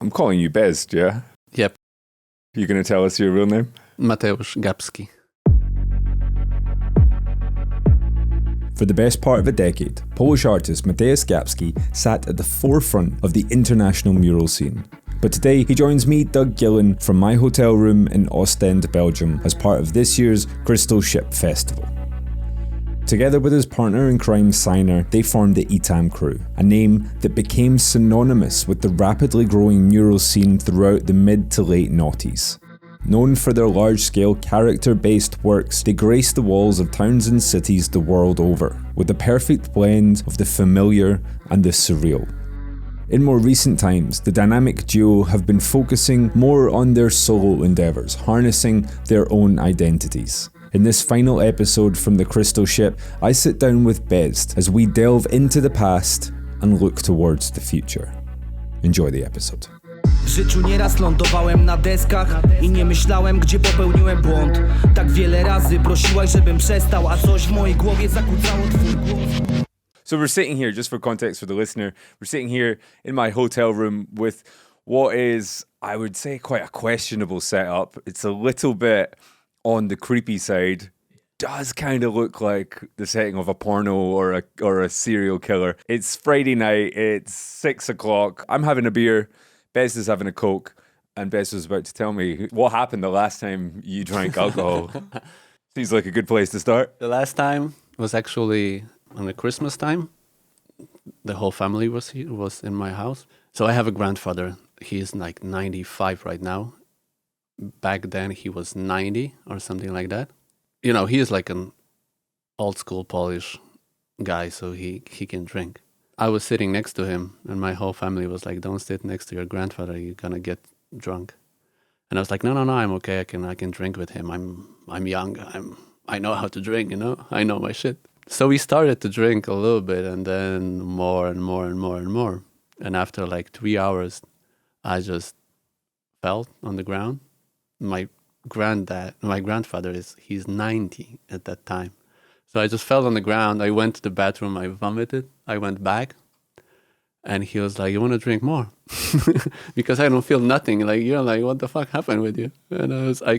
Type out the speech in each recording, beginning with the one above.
I'm calling you BEZT, yeah? Yep. You going to tell us your real name? Mateusz Gapski. For the best part of a decade, Polish artist Mateusz Gapski sat at the forefront of the international mural scene. But today, he joins me, Doug Gillen, from my hotel room in Ostend, Belgium, as part of this year's Crystal Ship Festival. Together with his partner in crime Signer, they formed the Etam Cru, a name that became synonymous with the rapidly growing mural scene throughout the mid to late noughties. Known for their large-scale character-based works, they grace the walls of towns and cities the world over, with a perfect blend of the familiar and the surreal. In more recent times, the dynamic duo have been focusing more on their solo endeavours, harnessing their own identities. In this final episode from the Crystal Ship, I sit down with BEZT as we delve into the past and look towards the future. Enjoy the episode. W życiu nieraz lądowałem na deskach i nie myślałem, gdzie popełniłem błąd. Tak wiele razy prosiłaś, żebym przestał, a coś w mojej głowie zakłócało twój głos. So we're sitting here, just for context for the listener, we're sitting here in my hotel room with what is, I would say, quite a questionable setup. It's a little bit on the creepy side. Does kind of look like the setting of a porno or a serial killer. It's Friday night, it's 6 o'clock. I'm having a beer, BEZT is having a Coke, and BEZT was about to tell me what happened the last time you drank alcohol. Seems like a good place to start. The last time was actually on the Christmas time. The whole family was in my house. So I have a grandfather. He's like 95 right now. Back then he was 90 or something like that. You know, he is like an old school Polish guy, so he can drink. I was sitting next to him and my whole family was like, don't sit next to your grandfather, you're gonna get drunk. And I was like, no, I'm okay, I can drink with him. I'm young, I know how to drink, you know, I know my shit. So we started to drink a little bit and then more and more and more and more. And after like 3 hours, I just fell on the ground. My grandfather he's 90 at that time. So I just fell on the ground. I went to the bathroom, I vomited, I went back. And he was like, you want to drink more? Because I don't feel nothing. Like, you're like, what the fuck happened with you? And I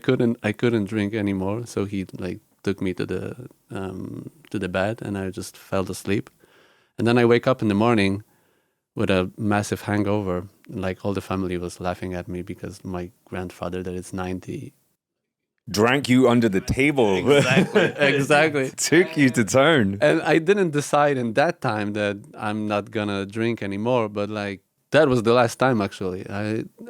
couldn't drink anymore. So he like took me to the bed and I just fell asleep. And then I wake up in the morning with a massive hangover. Like all the family was laughing at me because my grandfather that is 90 drank you under the table. Exactly. Took you to town. And I didn't decide in that time that I'm not gonna drink anymore, but like that was the last time actually.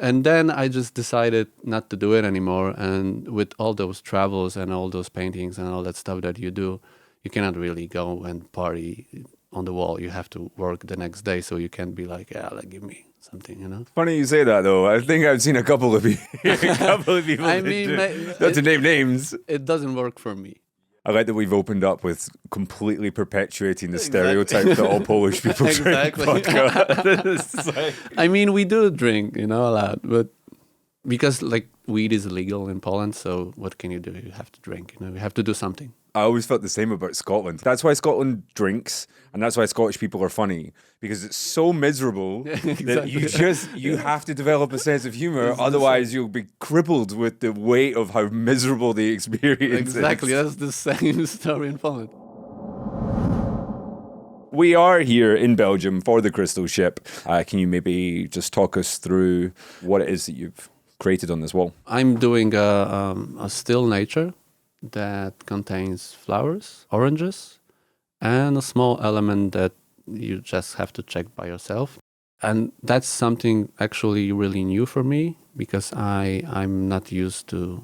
And then I just decided not to do it anymore. And with all those travels and all those paintings and all that stuff that you do, you cannot really go and party on the wall. You have to work the next day, so you can't be like, yeah, like give me something, you know. Funny you say that though. I think I've seen a couple of people. I mean, not to name names. It doesn't work for me. I like that we've opened up with completely perpetuating the stereotype that all Polish people drink vodka. I mean, we do drink, you know, a lot, but because like weed is illegal in Poland, so what can you do? You have to drink, you know, you have to do something. I always felt the same about Scotland. That's why Scotland drinks, and that's why Scottish people are funny, because it's so miserable that you have to develop a sense of humor, otherwise you'll be crippled with the weight of how miserable the experience is. Exactly, that's the same story in Poland. We are here in Belgium for the Crystal Ship. Can you maybe just talk us through what it is that you've created on this wall? I'm doing a still nature that contains flowers, oranges, and a small element that you just have to check by yourself. And that's something actually really new for me because I'm not used to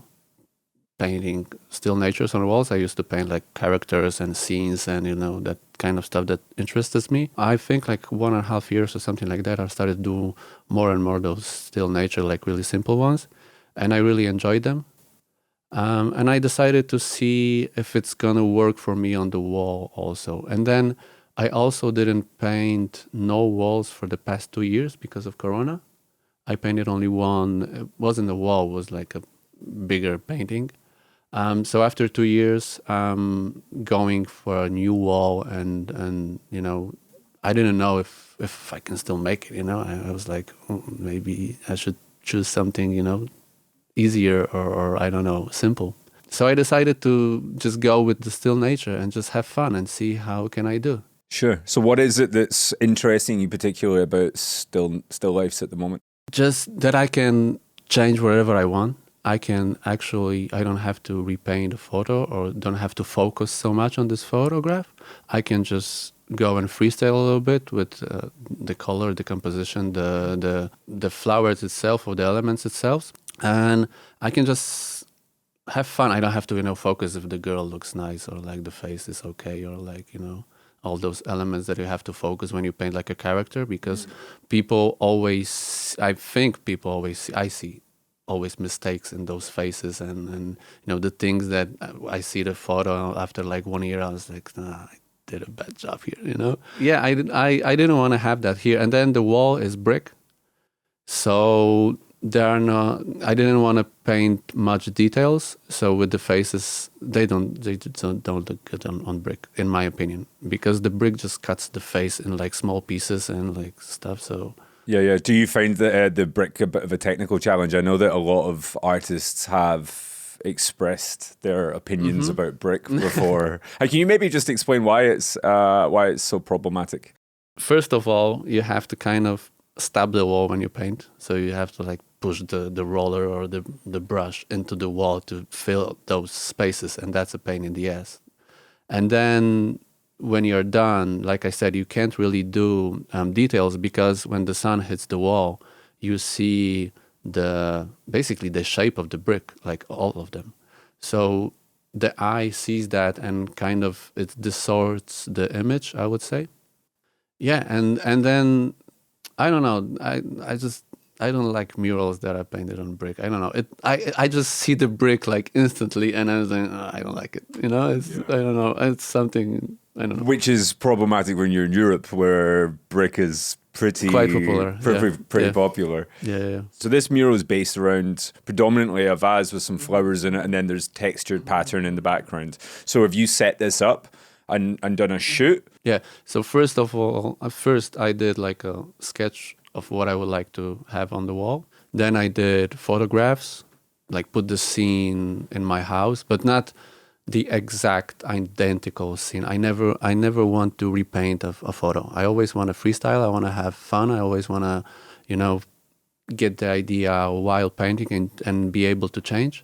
painting still natures on the walls. I used to paint like characters and scenes and, you know, that kind of stuff that interests me. I think like 1.5 years or something like that, I started to do more and more those still nature, like really simple ones. And I really enjoyed them. And I decided to see if it's gonna work for me on the wall also. And then I also didn't paint no walls for the past 2 years because of Corona. I painted only one. It wasn't a wall, it was like a bigger painting. So after 2 years, going for a new wall and you know, I didn't know if I can still make it. I was like, maybe I should choose something, easier or I don't know, simple. So I decided to just go with the still nature and just have fun and see how can I do. Sure. So what is it that's interesting you particularly about still lifes at the moment? Just that I can change wherever I want. I don't have to repaint a photo or don't have to focus so much on this photograph. I can just go and freestyle a little bit with the color, the composition, the flowers itself or the elements itself. And I can just have fun. I don't have to, focus if the girl looks nice or like the face is okay or like, all those elements that you have to focus when you paint like a character, because I see always mistakes in those faces and the things that I see the photo after like 1 year, I was like, nah, I did a bad job here, Yeah, I didn't want to have that here. And then the wall is brick. So I didn't want to paint much details. So with the faces, they don't look good on brick, in my opinion, because the brick just cuts the face in like small pieces and like stuff. So yeah. Do you find that the brick a bit of a technical challenge? I know that a lot of artists have expressed their opinions about brick before. Can you maybe just explain why it's so problematic? First of all, you have to kind of stab the wall when you paint. So you have to like push the roller or the brush into the wall to fill those spaces, and that's a pain in the ass. And then when you're done, like I said, you can't really do details, because when the sun hits the wall, you see basically the shape of the brick, like all of them. So the eye sees that and kind of it distorts the image, I would say. Yeah, and then I don't know. I don't like murals that are painted on brick. I don't know. I just see the brick like instantly, and I was like, I don't like it. I don't know. It's something I don't know. Which is problematic when you're in Europe, where brick is quite popular. Pretty popular. Yeah. So this mural is based around predominantly a vase with some flowers in it, and then there's textured pattern in the background. So have you set this up and done a shoot? Yeah. So first of all, I did like a sketch of what I would like to have on the wall. Then I did photographs, like put the scene in my house, but not the exact identical scene. I never want to repaint a photo. I always want to freestyle. I want to have fun. I always want to, get the idea while painting and be able to change.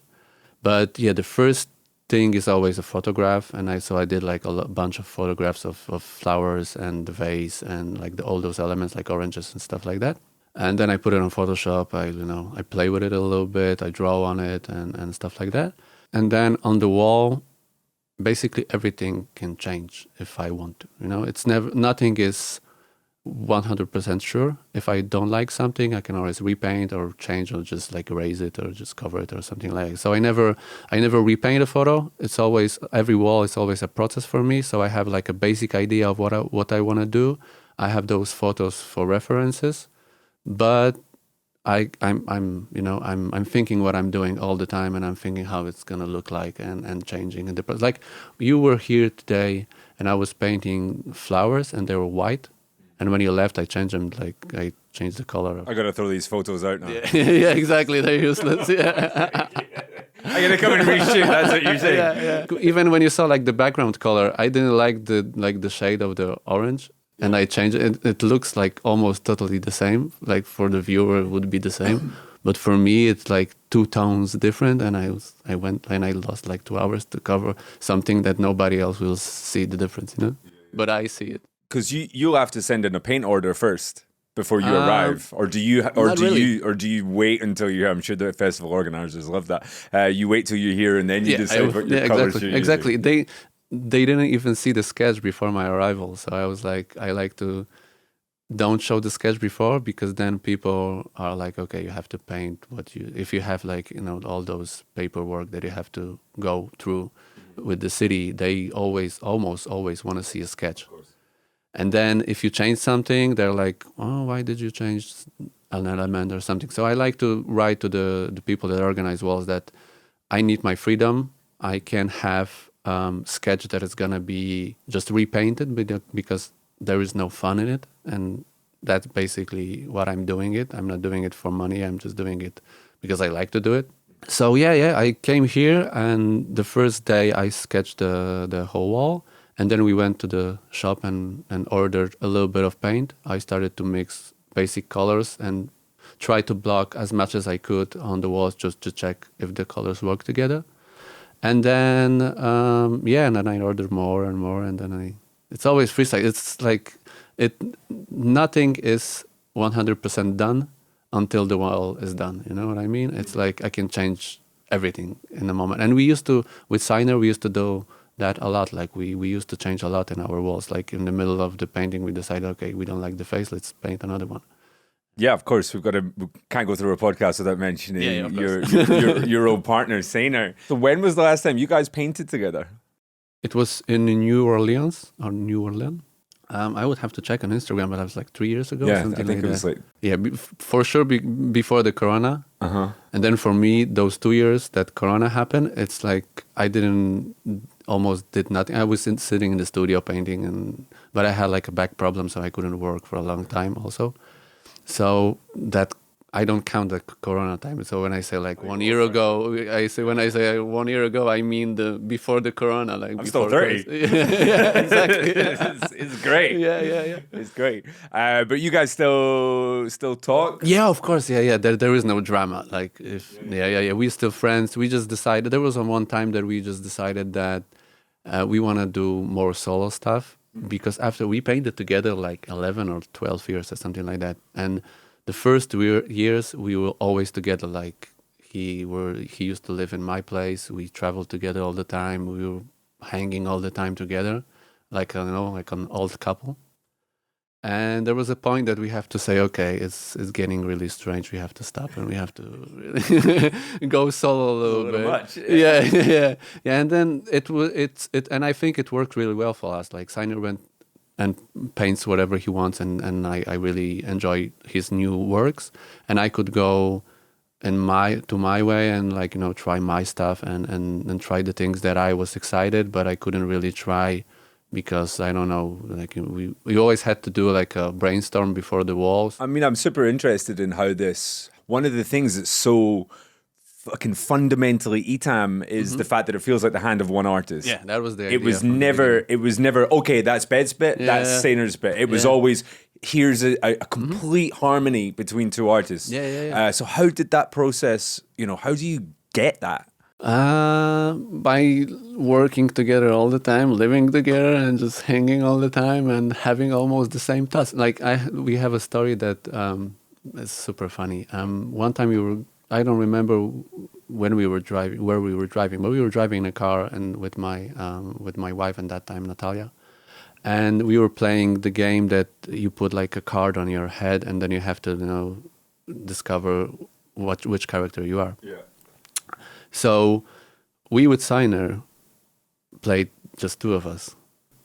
But yeah, the first thing is always a photograph, and I did like a bunch of photographs of flowers and the vase and like all those elements like oranges and stuff like that. And then I put it on Photoshop. I play with it a little bit. I draw on it and stuff like that. And then on the wall, basically everything can change if I want to. Nothing is 100% sure. If I don't like something, I can always repaint or change or just like erase it or just cover it or something like that. So I never repaint a photo. It's always, every wall is always a process for me. So I have like a basic idea of what I want to do. I have those photos for references, but I'm thinking what I'm doing all the time, and I'm thinking how it's gonna look like and changing. And like you were here today, and I was painting flowers, and they were white. And when you left, I changed them. Like I changed the color. I gotta throw these photos out now. Yeah, exactly. They're useless. Yeah. I gotta come and reshoot. That's what you're saying. Yeah. Even when you saw like the background color, I didn't like the shade of the orange, and I changed it. It looks like almost totally the same. Like for the viewer, it would be the same, but for me, it's like 2 tones different. And I went and I lost like 2 hours to cover something that nobody else will see the difference. But I see it. Because you'll have to send in a paint order first before you arrive, or do you wait until you're? I'm sure the festival organizers love that. You wait till you're here and then you decide what your colors you're exactly. using. They didn't even see the sketch before my arrival, so I was like, I like to don't show the sketch before, because then people are like, okay, you have to paint if you have like all those paperwork that you have to go through with the city. They almost always want to see a sketch. And then if you change something, they're like, oh, why did you change an element or something? So I like to write to the people that organize walls that I need my freedom. I can have sketch that is going to be just repainted because there is no fun in it, and that's basically what I'm doing it. I'm not doing it for money. I'm just doing it because I like to do it. So I came here, and the first day I sketched the whole wall, and then we went to the shop and ordered a little bit of paint. I started to mix basic colors and try to block as much as I could on the walls just to check if the colors work together. And then and then I ordered more and more, and then it's always freestyle. It's like nothing is 100% done until the wall is done. You know what I mean? It's like I can change everything in a moment. And with Signer, we used to do that a lot. Like we used to change a lot in our walls. Like in the middle of the painting, we decided, okay, we don't like the face, let's paint another one. Yeah, of course. We can't go through a podcast without mentioning your old partner, Signer. So when was the last time you guys painted together? It was in New Orleans. I would have to check on Instagram, but it was like 3 years ago. Yeah, something I think like it was that. like... For sure before the Corona. Uh-huh. And then for me, those 2 years that Corona happened, it's like I almost did nothing. I was sitting in the studio painting, but I had like a back problem, so I couldn't work for a long time also. So that I don't count the Corona time. So when I say like 1 year ago, when I say 1 year ago, I mean before the Corona. Like I'm still 30. Yeah, exactly. It's great. Yeah. It's great. But you guys still talk? Yeah, of course. Yeah. There is no drama. Like we're still friends. We just decided, there was one time that we just decided that we want to do more solo stuff, because after we painted together like 11 or 12 years or something like that. And the first years we were always together. Like he used to live in my place. We traveled together all the time. We were hanging all the time together, like an old couple. And there was a point that we have to say, okay, it's getting really strange. We have to stop and we have to really go solo a little bit. Much. Yeah. And then and I think it worked really well for us. Like Signer went and paints whatever he wants, and I really enjoy his new works. And I could go to my way and try my stuff and try the things that I was excited, but I couldn't really try. Because I don't know, like we always had to do like a brainstorm before the walls. I mean, I'm super interested in how one of the things that's so fucking fundamentally Etam is the fact that it feels like the hand of one artist. Yeah, that was the idea. It was never, okay, that's BEZT's bit, that's Signer's bit. It was always, here's a complete harmony between two artists. Yeah. So how did that process, how do you get that? By working together all the time, living together, and just hanging all the time, and having almost the same task. Like we have a story that is super funny. One time I don't remember where we were driving, but we were driving in a car and with my wife at that time, Natalia, and we were playing the game that you put like a card on your head, and then you have to discover which character you are. Yeah. So we with Signer played just two of us,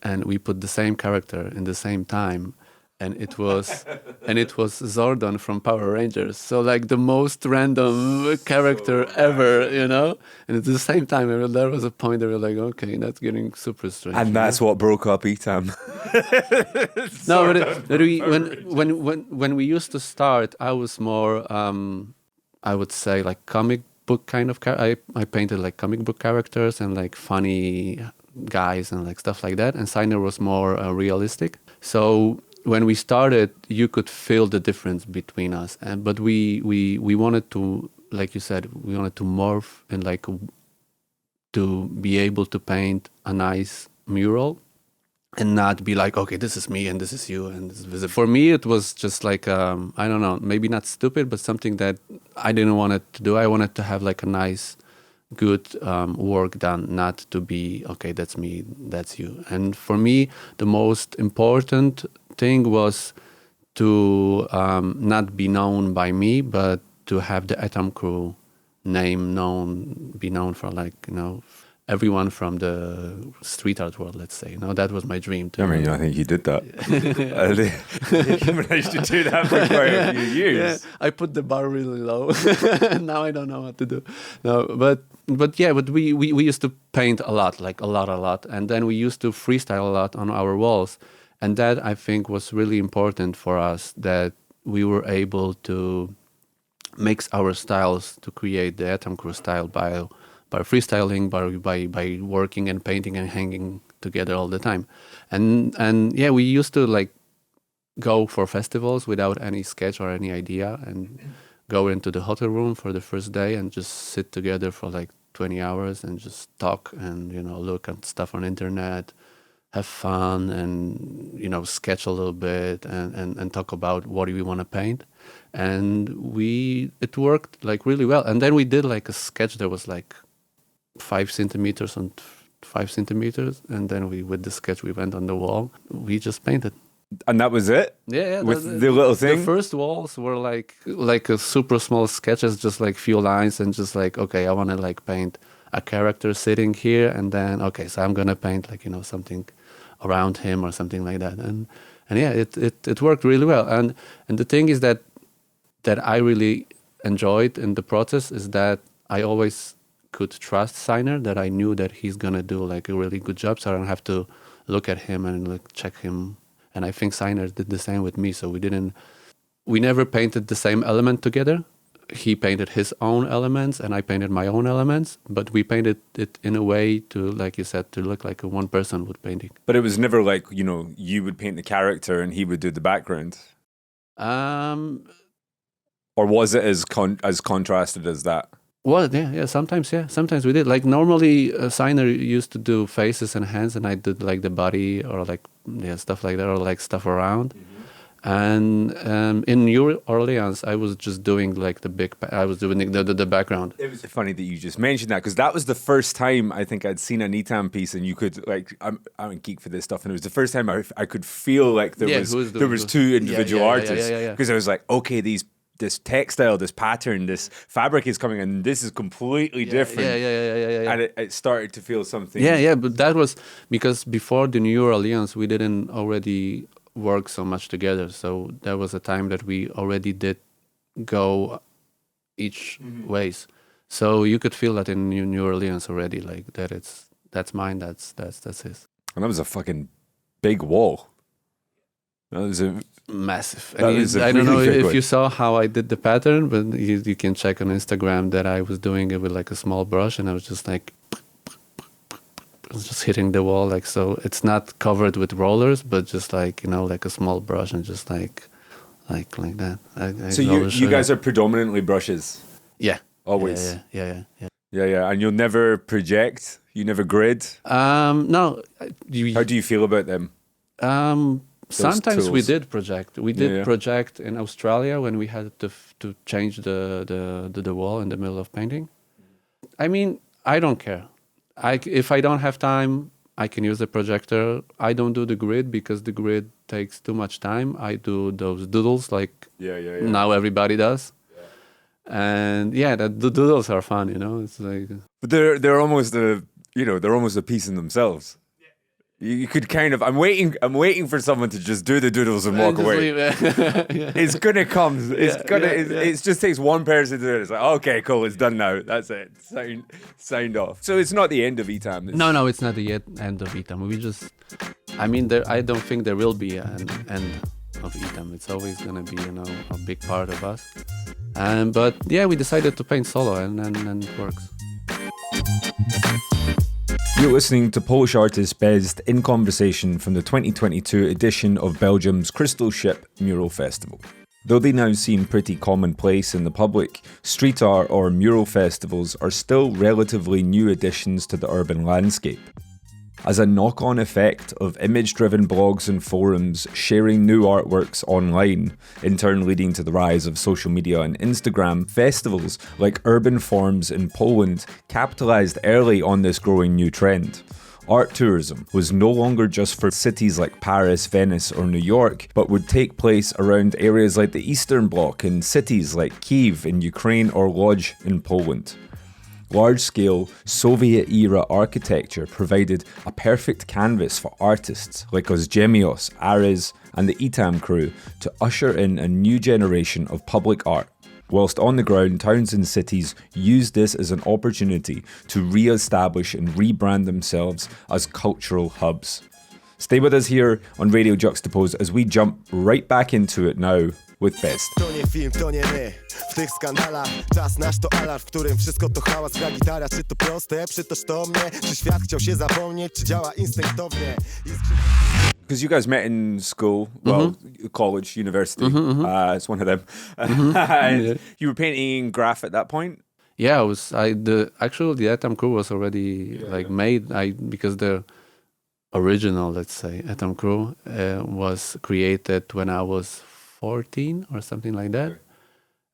and we put the same character in the same time, and it was Zordon from Power Rangers. So like the most random character ever, And at the same time, there was a point that we were like, okay, that's getting super strange. And that's what broke up Etam. No, but when we used to start, I was more, I would say like comic book kind of I painted like comic book characters and like funny guys and like stuff like that, and Signer was more realistic. So when we started, you could feel the difference between us, but we wanted to, like you said, we wanted to morph and like to be able to paint a nice mural and not be like, okay, this is me and this is you and this is visible. For me, it was just like, I don't know, maybe not stupid, but something that I didn't want it to do. I wanted to have like a nice, good work done, not to be, okay, that's me, that's you. And for me, the most important thing was to not be known by me, but to have the Etam Cru name be known for like, everyone from the street art world, let's say. That was my dream too. I mean, I think you did that. You managed to do that for quite a few years. Yeah, I put the bar really low. Now I don't know what to do. No, but we used to paint a lot, like a lot. And then we used to freestyle a lot on our walls. And that, I think, was really important for us, that we were able to mix our styles to create the Etam Cru style by freestyling, by working and painting and hanging together all the time. And yeah, we used to like go for festivals without any sketch or any idea, and go into the hotel room for the first day and just sit together for like 20 hours and just talk and, look at stuff on internet, have fun, and, sketch a little bit and talk about what do we want to paint. And it worked like really well. And then we did like a sketch that was like 5 centimeters on 5 centimeters. And then with the sketch, we went on the wall. We just painted. And that was it? Yeah. With the little thing? The first walls were like a super small sketches, just like few lines, and just like, okay, I want to like paint a character sitting here, and then, okay, so I'm going to paint like, something around him or something like that. And yeah, it worked really well. And the thing is that I really enjoyed in the process is that I always could trust Signer, that I knew that he's going to do like a really good job, so I don't have to look at him and like check him. And I think Signer did the same with me. So we never painted the same element together. He painted his own elements and I painted my own elements, but we painted it in a way to, like you said, to look like a one person would painting. But it was never like, you would paint the character and he would do the background. Or was it as contrasted as that? Well, yeah. Sometimes we did. Like normally, Signer used to do faces and hands, and I did like the body or like stuff like that, or like stuff around. And in New Orleans, I was just doing like I was doing the background. It was funny that you just mentioned that, because that was the first time I think I'd seen an Etam piece, and you could like, I'm a geek for this stuff, and it was the first time I could feel like there was two individual artists, because I was like, okay, this textile, this pattern, this fabric is coming, and this is completely different. And it started to feel something. Yeah, but that was because before the New Orleans, we didn't already work so much together. So there was a time that we already did go each ways. So you could feel that in New Orleans already, like that's mine, that's his. And that was a fucking big wall. That was massive. I don't know if you saw how I did the pattern, but you can check on Instagram that I was doing it with like a small brush, and I was just like just hitting the wall, like, so it's not covered with rollers, but just like, like a small brush, and just like that. So you guys are predominantly brushes? Yeah. Always? Yeah. And you'll never project? You never grid? No. How do you feel about them? Sometimes we did project. We did project in Australia when we had to change the wall in the middle of painting. I mean, I don't care. If I don't have time, I can use the projector. I don't do the grid because the grid takes too much time. I do those doodles like now everybody does. And the doodles are fun, It's like, but they're almost they're almost a piece in themselves. You could kind of. I'm waiting for someone to just do the doodles and walk away. It's gonna come. It just takes one person to do it. It's like, okay, cool, it's done now. That's it. Signed off. So it's not the end of Etam. No, it's not the end of Etam. I don't think there will be an end of Etam. It's always gonna be, a big part of us. But we decided to paint solo, and it works. You're listening to Polish artist BEZT in conversation from the 2022 edition of Belgium's Crystal Ship Mural Festival. Though they now seem pretty commonplace in the public, street art or mural festivals are still relatively new additions to the urban landscape. As a knock-on effect of image-driven blogs and forums sharing new artworks online, in turn leading to the rise of social media and Instagram, festivals like Urban Forms in Poland capitalised early on this growing new trend. Art tourism was no longer just for cities like Paris, Venice or New York, but would take place around areas like the Eastern Bloc and cities like Kyiv in Ukraine or Lodz in Poland. Large-scale Soviet-era architecture provided a perfect canvas for artists like Ozdemios, Ares and the Etam Cru to usher in a new generation of public art. Whilst on the ground, towns and cities used this as an opportunity to re-establish and rebrand themselves as cultural hubs. Stay with us here on Radio Juxtapoz as we jump right back into it now with BEZT. To nie film, to nie my. W tych skandalach czas nasz to alarm, w którym wszystko to hałas, gra gitara. Czy to proste, przytoż to mnie? Czy świat chciał się zapomnieć, czy działa instynktownie? Because you guys met in school, well, college, university. It's one of them. And Yeah. you were painting graph at that point. Yeah, the Etam Cru was already made. Because the original, let's say, Etam Cru was created when I was 14 or something like that.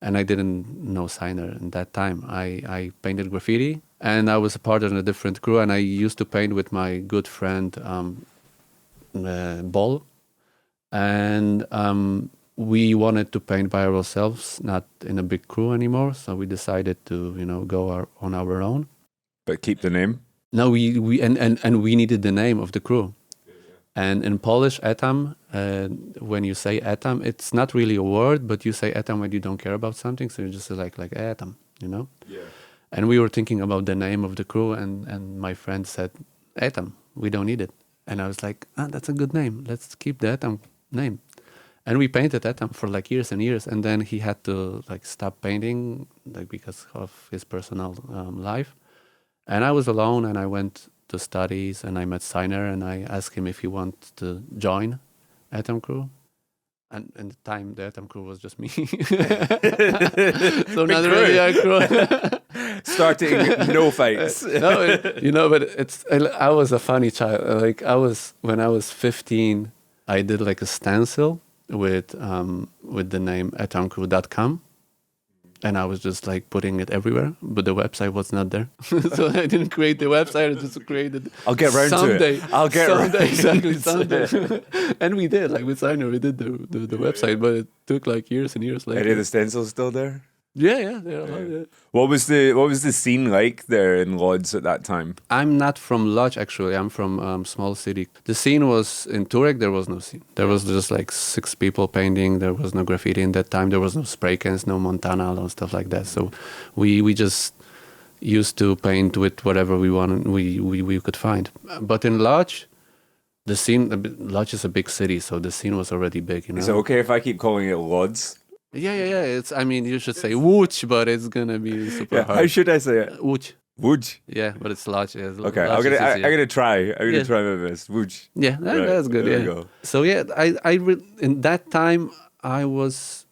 And I didn't know signer in that time. I painted graffiti, and I was a part of a different crew, and I used to paint with my good friend Bol. And we wanted to paint by ourselves, not in a big crew anymore. So we decided to, go on our own. But keep the name. No, we needed the name of the crew. And in Polish, etam, when you say etam, it's not really a word, but you say etam when you don't care about something. So you just say like etam, Yeah. And we were thinking about the name of the crew, and my friend said, Etam, we don't need it. And I was like, that's a good name. Let's keep the Etam name. And we painted Etam for years and years. And then he had to stop painting because of his personal life. And I was alone, and I went to studies, and I met Signer, and I asked him if he wanted to join Etam Cru. And in the time, the Etam Cru was just me. So not really a crew. Starting no fights. No, but I was a funny child. When I was 15, I did a stencil with the name etamcru.com. And I was just putting it everywhere, but the website was not there. So I didn't create the website, I just created I'll get round someday, to it. I'll get someday, round exactly, to someday. it. And we did, with Signer, we did the website, but it took years and years later. Any of the stencils still there? Yeah, they're alive, yeah. What was the scene like there in Lodz at that time? I'm not from Lodz, actually. I'm from small city. The scene was in Turek. There was no scene. There was just 6 people painting. There was no graffiti in that time. There was no spray cans, no Montana, no stuff like that. So we just used to paint with whatever we wanted. We could find. But in Lodz, the scene. Lodz is a big city, so the scene was already big. Is it okay if I keep calling it Lodz? Yeah. You should say Łódź, but it's gonna be super hard. How should I say it? Łódź. Łódź. Yeah, but it's Lodz. Yeah, Okay, Lodz I'm is gonna easier. try. I'm gonna try my best. Łódź. Yeah, that's good. There Yeah. we go. So yeah, in that time I was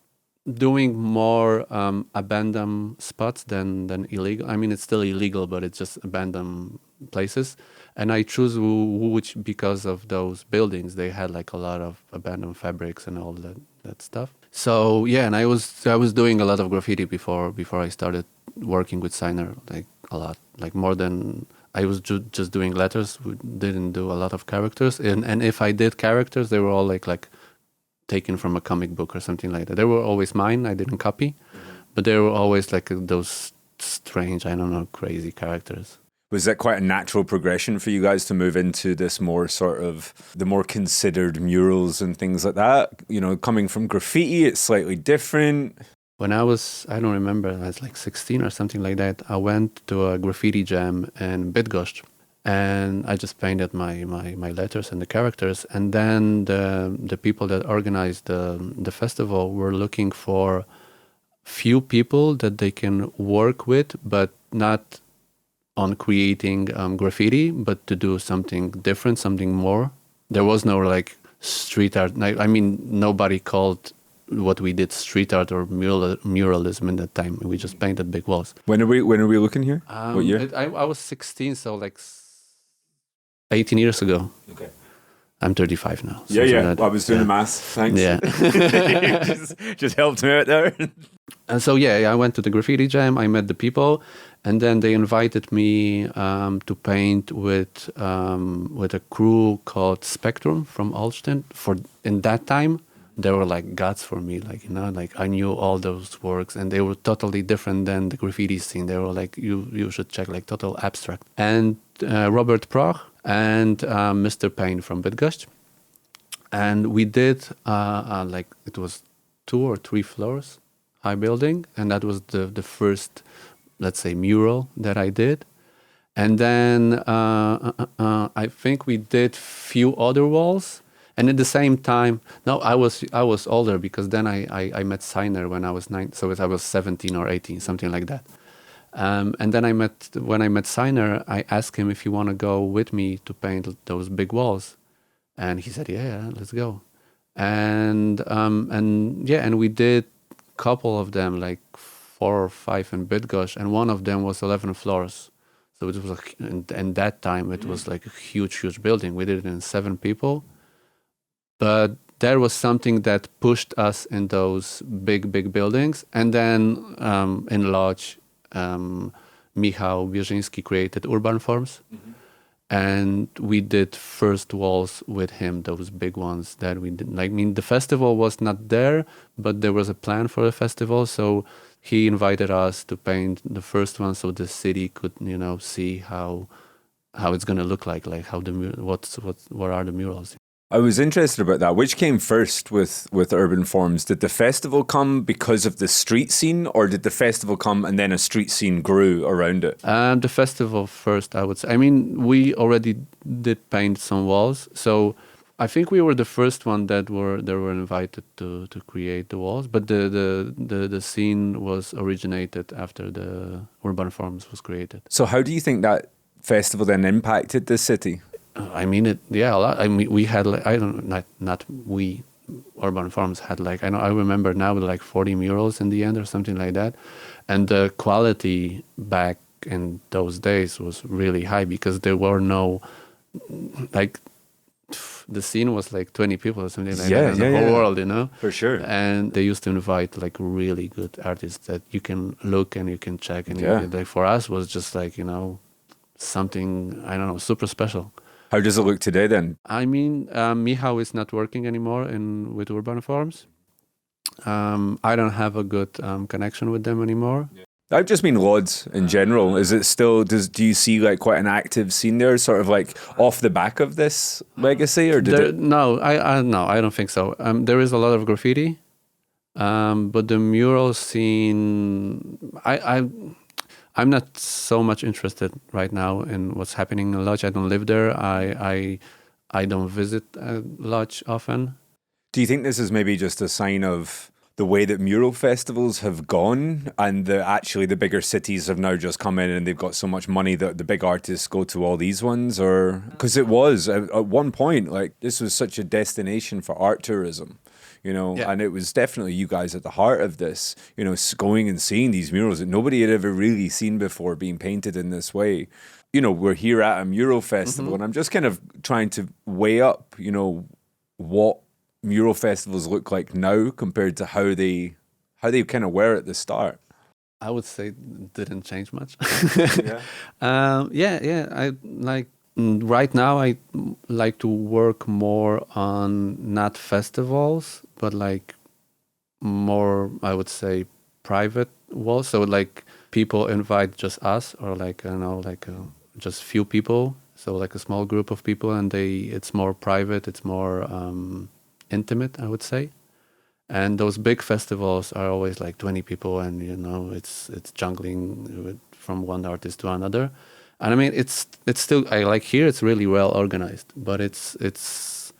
doing more abandoned spots than illegal. I mean, it's still illegal, but it's just abandoned places. And I choose Łódź because of those buildings. They had a lot of abandoned fabrics and all that stuff. So yeah, and I was doing a lot of graffiti before I started working with Signer, a lot, more than I was just doing letters. We didn't do a lot of characters, and if I did characters, they were all like taken from a comic book or something like that. They were always mine. I didn't copy, but they were always those strange, I don't know, crazy characters. Was that quite a natural progression for you guys to move into this more sort of the more considered murals and things like that? Coming from graffiti, it's slightly different. When I don't remember, I was 16 or something like that. I went to a graffiti jam in Bydgoszcz, and I just painted my letters and the characters. And then the people that organized the festival were looking for few people that they can work with, but not on creating graffiti, but to do something different, something more. There was no street art. I mean, nobody called what we did street art or muralism in that time. We just painted big walls. When are we looking here? What year? I was 16, so 18 years ago. Okay. I'm 35 now. So Yeah. I was doing the maths. Thanks. Yeah. just helped me out there. And so I went to the graffiti jam. I met the people, and then they invited me to paint with a crew called Spectrum from Ostend. In that time, they were gods for me. I knew all those works, and they were totally different than the graffiti scene. They were you should check total abstract. And Robert Proch and Mr. Payne from Bydgoszcz, and we did it was 2 or 3 floors high building, and that was the first, let's say, mural that I did. And then I think we did few other walls. And at the same time, no, I was older because then I met Signer when I was 9, so I was 17 or 18, something like that. And then when I met Signer, I asked him if he want to go with me to paint those big walls, and he said, "Yeah, let's go." And we did a couple of them, like 4 or 5 in Bydgoszcz, and one of them was 11 floors. So it was, and that time it was like a huge building. We did it in 7 people. But there was something that pushed us in those big buildings. And then in Lodz, Michał Wierzyński created urban forms. Mm-hmm. And we did first walls with him, those big ones that we did. Like, I mean, the festival was not there, but there was a plan for the festival. So he invited us to paint the first one so the city could, see how it's going to look like how what are the murals. I was interested about that. Which came first with urban forms? Did the festival come because of the street scene, or did the festival come and then a street scene grew around it? The festival first, I would say. I mean, we already did paint some walls, so I think we were the first one that were invited to create the walls. But the scene was originated after the urban forms was created. So how do you think that festival then impacted the city? I mean it. Yeah, a lot. I mean, we had not we. Urban Forms had I remember now with 40 murals in the end or something like that, and the quality back in those days was really high because there were no the scene was 20 people or something like that in the whole world, For sure. And they used to invite really good artists that you can look and you can check, and for us was just something super special. How does it look today then? I mean, Michał is not working anymore with Urban Forms. I don't have a good connection with them anymore. Yeah. I've just been Lodz in general. Is it still? Do you see quite an active scene there, sort of off the back of this legacy, or No, I don't think so. There is a lot of graffiti, but the mural scene, I'm not so much interested right now in what's happening in Lodz. I don't live there. I don't visit Lodz often. Do you think this is maybe just a sign of the way that mural festivals have gone, and actually the bigger cities have now just come in and they've got so much money that the big artists go to all these ones? Or because it was at one point this was such a destination for art tourism. And it was definitely you guys at the heart of this, going and seeing these murals that nobody had ever really seen before being painted in this way. We're here at a mural festival, and I'm just kind of trying to weigh up, what mural festivals look like now compared to how they kind of were at the start. I would say it didn't change much. I right now I like to work more on not festivals, but more, I would say, private walls. So people invite just us, or just few people. So a small group of people, and it's more private. It's more intimate, I would say. And those big festivals are always 20 people, and it's jungling from one artist to another. And I mean, it's still, here it's really well organized, but it's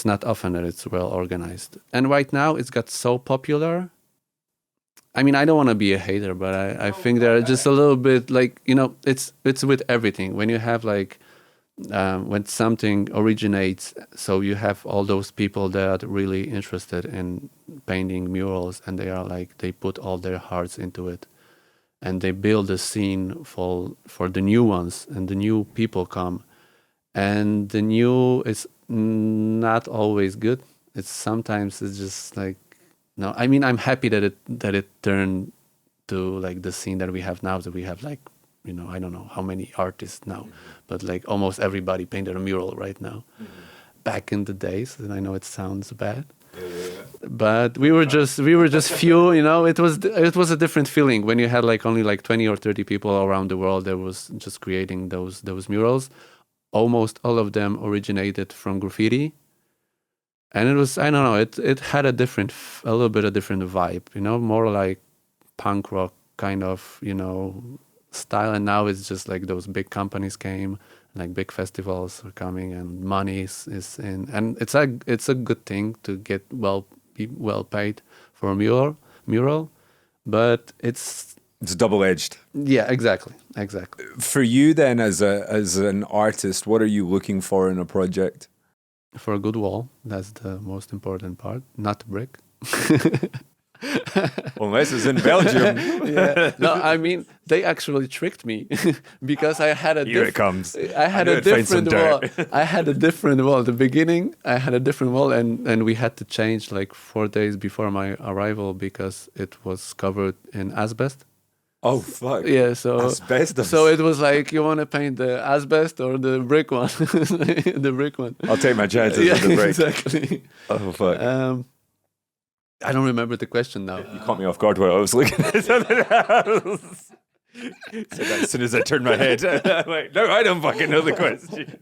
not often that it's well organized. And right now it's got so popular. I mean, I don't want to be a hater, but I think they're just a little bit it's with everything. When you have when something originates, so you have all those people that are really interested in painting murals, and they are they put all their hearts into it. And they build a scene for the new ones, and the new people come. And the new is not always good. It's just no. I mean, I'm happy that it turned to the scene that we have now. That we have I don't know how many artists now, but almost everybody painted a mural right now. Back in the days, and I know it sounds bad. But we were just few, it was a different feeling when you had only 20 or 30 people around the world that was just creating those murals. Almost all of them originated from graffiti, and it was, I don't know, it had a little bit of different vibe, more punk rock kind of, style, and now it's just like those big companies came, like big festivals are coming, and money is in, and it's a good thing to be well paid for a mural, but it's double-edged. yeah, exactly. For you then, as an artist, what are you looking for in a project? For a good wall, that's the most important part, not brick. Unless it's in Belgium. Yeah. No, I mean, they actually tricked me because I had a Here it comes. I had a different wall. I had a different wall. At the beginning, I had a different wall, and we had to change like 4 days before my arrival because it was covered in asbestos. Oh, fuck. Yeah, so asbestos. So it was like, you want to paint the asbestos or the brick one? The brick one. I'll take my chances with the brick. Exactly. Oh, fuck. I don't remember the question now. You caught me off guard while I was looking at something else. So that as soon as I turned my head, I'm like, no, I don't fucking know the question.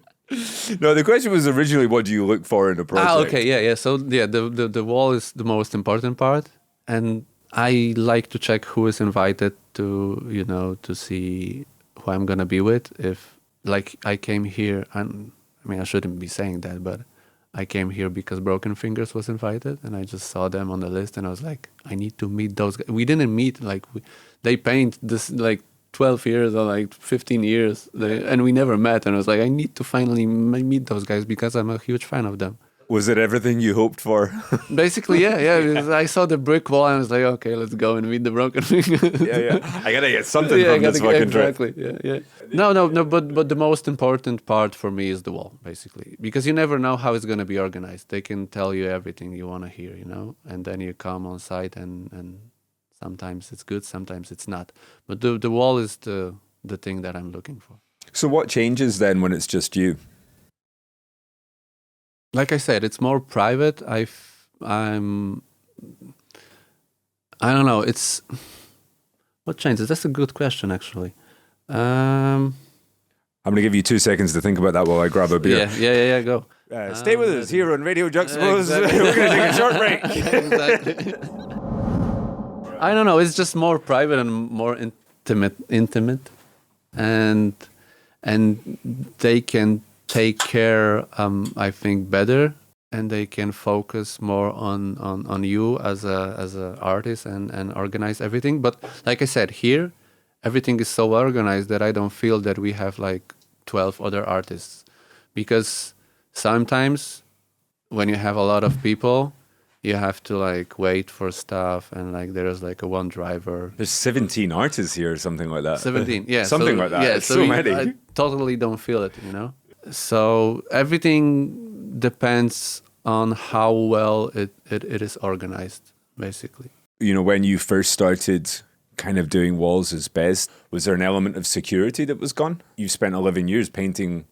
No, the question was originally, what do you look for in a project? Okay, yeah. So yeah, the wall is the most important part, and I like to check who is invited to, to see who I'm gonna be with. If like I came here, and I mean I shouldn't be saying that, but I came here because Broken Fingers was invited, and I just saw them on the list, and I was like, I need to meet those guys. We didn't meet, like, they paint this, like, 12 years or, like, 15 years, and we never met, and I was like, I need to finally meet those guys because I'm a huge fan of them. Was it everything you hoped for? Basically, yeah. Because I saw the brick wall, and I was like, okay, let's go and meet the Broken Fingers. Yeah. I gotta get something from this fucking trip. Exactly, yeah. No, but the most important part for me is the wall, basically. Because you never know how it's going to be organized. They can tell you everything you want to hear, and then you come on site, and sometimes it's good, sometimes it's not. But the wall is the thing that I'm looking for. So what changes then when it's just you? Like I said, it's more private. I don't know. It's what changes? That's a good question, actually. I'm going to give you 2 seconds to think about that while I grab a beer. Yeah. Go. Stay with us here on Radio Juxtapoz. Exactly. We're going to take a short break. Exactly. I don't know. It's just more private and more intimate, and they can take care, I think, better, and they can focus more on you as a artist and organize everything. But like I said, here everything is so organized that I don't feel that we have like 12 other artists, because sometimes when you have a lot of people, you have to like wait for stuff, and like there's like a one driver. There's 17 artists here or something like that. 17, yeah. Something like that. Yeah, it's so many. I totally don't feel it, So everything depends on how well it is organized, basically. When you first started kind of doing walls as BEZT, was there an element of security that was gone? You've spent 11 years painting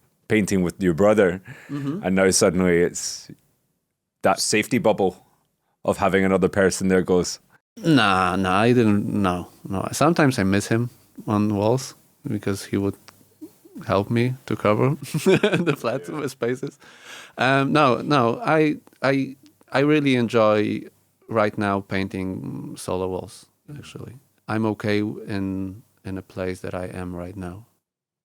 with your brother, and now suddenly it's that safety bubble of having another person there goes. Nah, I didn't. No. Sometimes I miss him on walls because he would help me to cover the flat spaces. No. I really enjoy right now painting solo walls. Actually, I'm okay in a place that I am right now.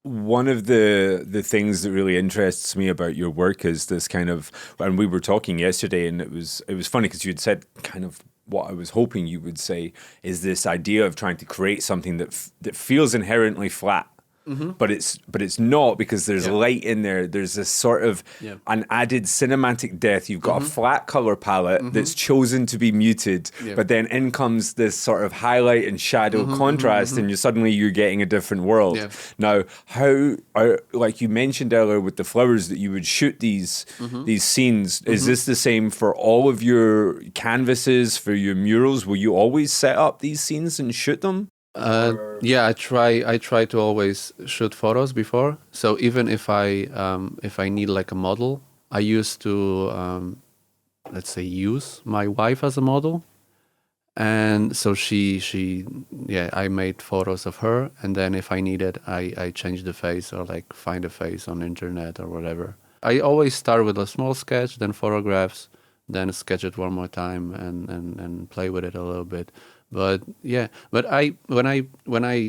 One of the things that really interests me about your work is this kind of, and we were talking yesterday, and it was funny because you'd said kind of what I was hoping you would say is this idea of trying to create something that feels inherently flat. But it's not, because there's light in there. There's this sort of an added cinematic depth. You've got a flat color palette that's chosen to be muted, but then in comes this sort of highlight and shadow contrast, and you're getting a different world. Now, like you mentioned earlier with the flowers, that you would shoot these scenes. Is this the same for all of your canvases, for your murals? Will you always set up these scenes and shoot them? Yeah, I try to always shoot photos before. So even if I need like a model, I used to let's say use my wife as a model, and so I made photos of her, and then if I need it, I change the face or like find a face on the internet or whatever. I always start with a small sketch, then photographs, then sketch it one more time and play with it a little bit. But yeah, but when I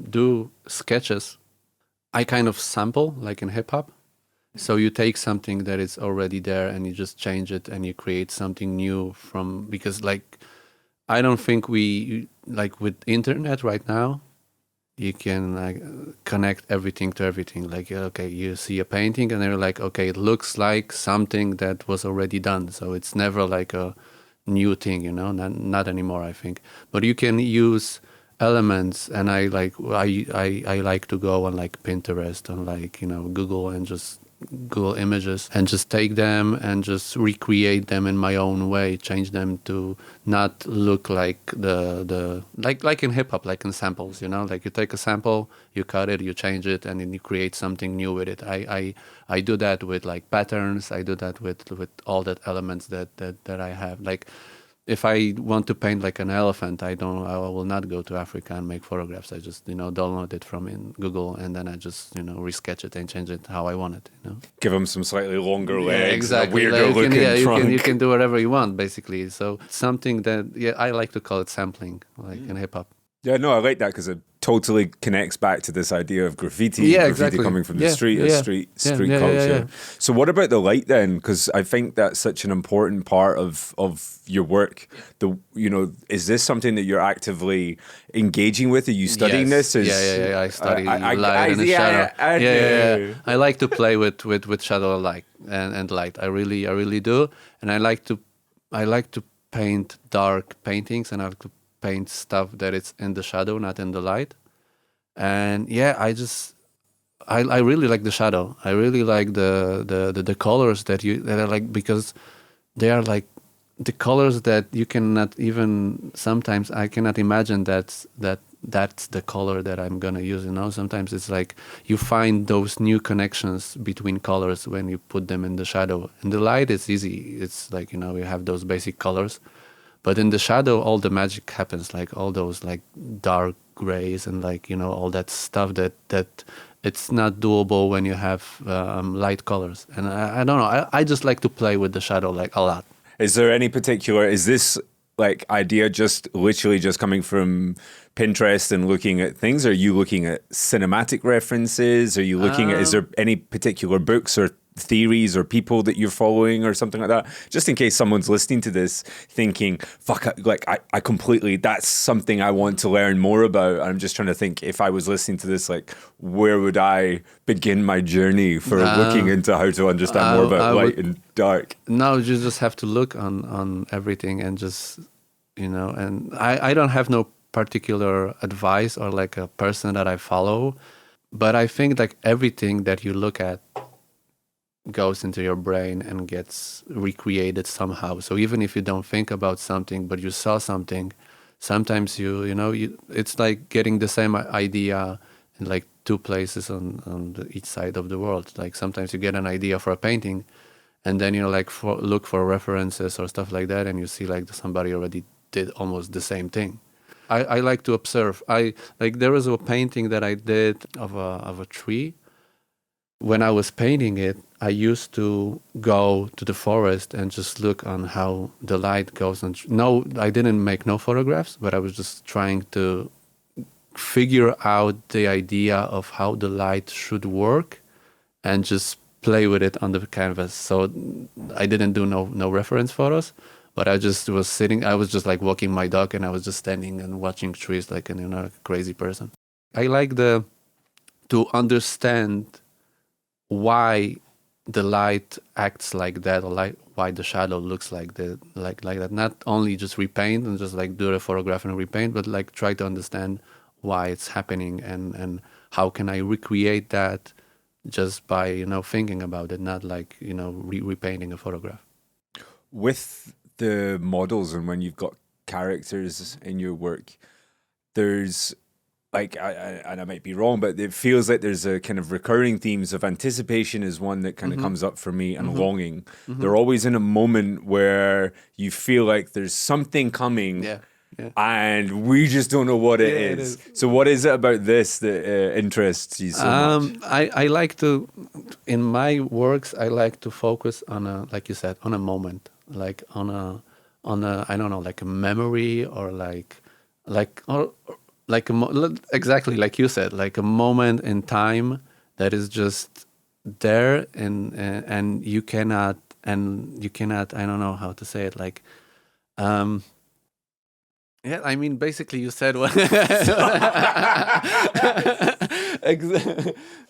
do sketches, I kind of sample like in hip hop. So you take something that is already there and you just change it and you create something new from, because like I don't think we, like with internet right now, you can like connect everything to everything. Like, okay, you see a painting and you're like, okay, it looks like something that was already done. So it's never like a new thing, you know, not anymore, I think. But you can use elements, and I like to go on like Pinterest and like, you know, Google and just Google images and just take them and just recreate them in my own way, change them to not look like the like in hip hop, like in samples, you know, like you take a sample, you cut it, you change it, and then you create something new with it. I do that with like patterns. I do that with all that elements that I have. Like if I want to paint like an elephant, I will not go to Africa and make photographs. I just, you know, download it from in Google, and then I just, you know, resketch it and change it how I want it, you know. Give them some slightly longer legs, exactly. a weirder Like, looking trunk. You can do whatever you want, basically. So something that, I like to call it sampling, like in hip hop. Yeah, no, I like that because it totally connects back to this idea of graffiti. Yeah, graffiti exactly. coming from the street, as street culture. So what about the light then? Because I think that's such an important part of your work. Is this something that you're actively engaging with? Are you studying this? I study light and shadow. I like to play with shadow and light. I really do, and I like to paint dark paintings, and I like to paint stuff that it's in the shadow, not in the light. And I really like the shadow. I really like the colors that are like, because they are like the colors that you cannot even, sometimes I cannot imagine that's the color that I'm gonna use, you know. Sometimes it's like you find those new connections between colors when you put them in the shadow. In the light it's easy. It's like, you know, you have those basic colors. But in the shadow, all the magic happens, like all those like dark grays and like, you know, all that stuff that it's not doable when you have light colors. And I don't know, I just like to play with the shadow like a lot. Is this like idea just literally just coming from Pinterest and looking at things? Are you looking at cinematic references? Are you looking at, is there any particular books or theories or people that you're following or something like that? Just in case someone's listening to this thinking, fuck, I completely, that's something I want to learn more about. I'm just trying to think, if I was listening to this, like, where would I begin my journey for looking into how to understand more about light and dark? No, you just have to look on everything and just, you know, and I don't have no particular advice or like a person that I follow, but I think like everything that you look at goes into your brain and gets recreated somehow. So even if you don't think about something, but you saw something, sometimes it's like getting the same idea in like two places on each side of the world. Like sometimes you get an idea for a painting, and then you look for references or stuff like that, and you see like somebody already did almost the same thing. I like to observe. There was a painting that I did of a tree. When I was painting it, I used to go to the forest and just look on how the light goes on. No, I didn't make no photographs, but I was just trying to figure out the idea of how the light should work and just play with it on the canvas. So I didn't do no reference photos, but I just was sitting. I was just like walking my dog, and I was just standing and watching trees like a crazy person. I like to understand why the light acts like that, or like why the shadow looks like that, like that. Not only just repaint and just like do the photograph and repaint, but like try to understand why it's happening and how can I recreate that just by thinking about it, not like repainting a photograph. With the models and when you've got characters in your work, there's and I might be wrong, but it feels like there's a kind of recurring themes of anticipation is one that kind of comes up for me, and longing. Mm-hmm. They're always in a moment where you feel like there's something coming, and we just don't know what it is. So what is it about this that interests you so much? I like to, in my works, I like to focus on like you said, on a moment, like on a I don't know, like a memory or like like exactly like you said, like a moment in time that is just there, and you cannot I don't know how to say it, like yeah, I mean, basically you said what.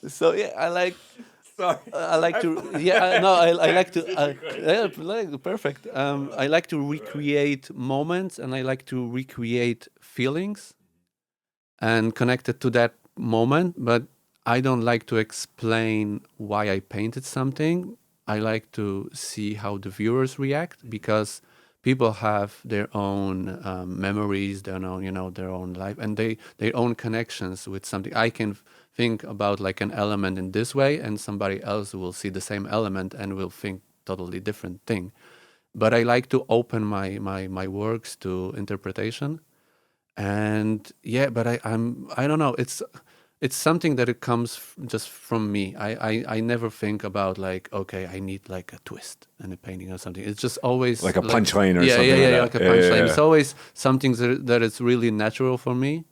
So yeah, I like. Sorry. I like to. Yeah, no, I like to. Yeah, perfect. I like to recreate moments, and I like to recreate feelings, and connect it to that moment. But I don't like to explain why I painted something. I like to see how the viewers react, because people have their own memories, their own, their own life, and their own connections with something. I can think about like an element in this way, and somebody else will see the same element and will think totally different thing. But I like to open my works to interpretation, and yeah, but I don't know. It's something that it comes just from me. I never think about like, okay, I need like a twist in a painting or something. It's just always Like a punchline or yeah, something yeah, like like that. a punchline. Yeah. It's always something that is really natural for me,